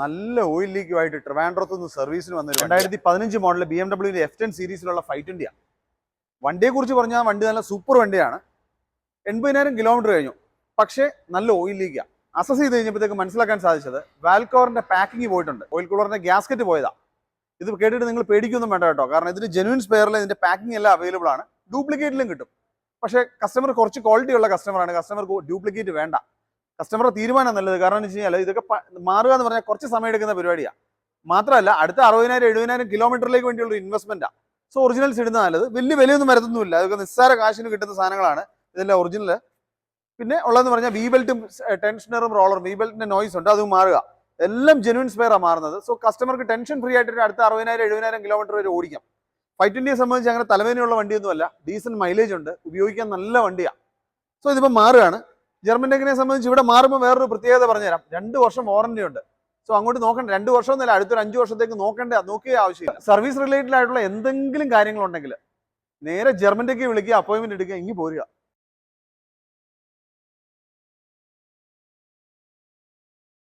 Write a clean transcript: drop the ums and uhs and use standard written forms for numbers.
നല്ല ഓയിൽ ലീക്കുമായിട്ട് ട്രിവാൻഡ്രത്ത് നിന്ന് സർവീസിന് വന്നത് 2015 മോഡൽ BMW F10 സീരീസിലുള്ള 520 ആണ്. വണ്ടിയെക്കുറിച്ച് പറഞ്ഞാൽ വണ്ടി നല്ല സൂപ്പർ വണ്ടിയാണ്. 80,000 കിലോമീറ്റർ കഴിഞ്ഞു. പക്ഷേ നല്ല ഓയിൽ ലീക്കാണ്. അസസ് ചെയ്ത് കഴിഞ്ഞപ്പോഴത്തേക്ക് മനസ്സിലാക്കാൻ സാധിച്ചത് വാൽക്കോറിന്റെ പാക്കിംഗ് പോയിട്ടുണ്ട്. ഓയിൽ കൂളറിന്റെ ഗ്യാസ്കറ്റ് പോയതാ. ഇത് കേട്ടിട്ട് നിങ്ങൾ പേടിക്കൊന്നും വേണ്ട കേട്ടോ. കാരണം ഇതിന് ജെനുവിൻ സ്പെയറിൽ ഇതിന്റെ പാക്കിംഗ് എല്ലാം അവൈലബിൾ ആണ്. ഡ്യൂപ്ലിക്കേറ്റിലും കിട്ടും. പക്ഷേ കസ്റ്റമർ കുറച്ച് ക്വാളിറ്റി ഉള്ള കസ്റ്റമറാണ്. കസ്റ്റമർക്ക് ഡ്യൂപ്ലിക്കേറ്റ് വേണ്ട. കസ്റ്റമറുടെ തീരുമാനം നല്ലത്. കാരണം എന്ന് വെച്ച് കഴിഞ്ഞാൽ ഇതൊക്കെ മാറുക എന്ന് പറഞ്ഞാൽ കുറച്ച് സമയം എടുക്കുന്ന പരിപാടിയാണ്. മാത്രമല്ല അടുത്ത 60,000-70,000 കിലോമീറ്ററിലേക്ക് വേണ്ടിയുള്ള ഇൻവെസ്റ്റ്മെന്റാണ്. സോ ഒറിജിനൽസ് ഇടുന്ന നല്ലത്. വലിയ വിലയൊന്നും വരുത്തുന്നില്ല. അതൊക്കെ നിസ്സാര കാശിന് കിട്ടുന്ന സാധനങ്ങളാണ്. ഇതെല്ലാം ഒറിജിനൽ. പിന്നെ ഉള്ളതെന്ന് പറഞ്ഞാൽ വി ബെൽറ്റും ടെൻഷനറും റോളറും വി ബെൽറ്റിന്റെ നോയ്സ് ഉണ്ട്, അത് മാറുക. എല്ലാം ജെനുവിൻ സ്പെയറാണ് മാറുന്നത്. സോ കസ്റ്റമർക്ക് ടെൻഷൻ ഫ്രീ ആയിട്ട് അടുത്ത 60,000-70,000 കിലോമീറ്റർ വരെ ഓടിക്കാം. 520 സംബന്ധിച്ച് അങ്ങനെ തലവേദനയുള്ള വണ്ടിയൊന്നുമല്ല. ഡീസന്റ് മൈലേജ് ഉണ്ട്, ഉപയോഗിക്കാൻ നല്ല വണ്ടിയാണ്. സോ ഇതിപ്പോൾ മാറുകയാണ്. ജർമ്മൻ ടെക്കിനെ സംബന്ധിച്ച് ഇവിടെ മാറുമ്പോൾ വേറൊരു പ്രത്യേകത പറഞ്ഞുതരാം. 2 വർഷം വാറന്റി ഉണ്ട്. സോ അങ്ങോട്ട് നോക്കണ്ട. 2 വർഷം എന്നല്ല, അടുത്തൊരു 5 വർഷത്തേക്ക് നോക്കിയ ആവശ്യമില്ല. സർവീസ് റിലേറ്റഡ് ആയിട്ടുള്ള എന്തെങ്കിലും കാര്യങ്ങളുണ്ടെങ്കിൽ നേരെ ജർമ്മൻ ടെക്ക് വിളിക്കുക, അപ്പോയിന്റ്മെന്റ് എടുക്കുക, ഇങ്ങ് പോരുക.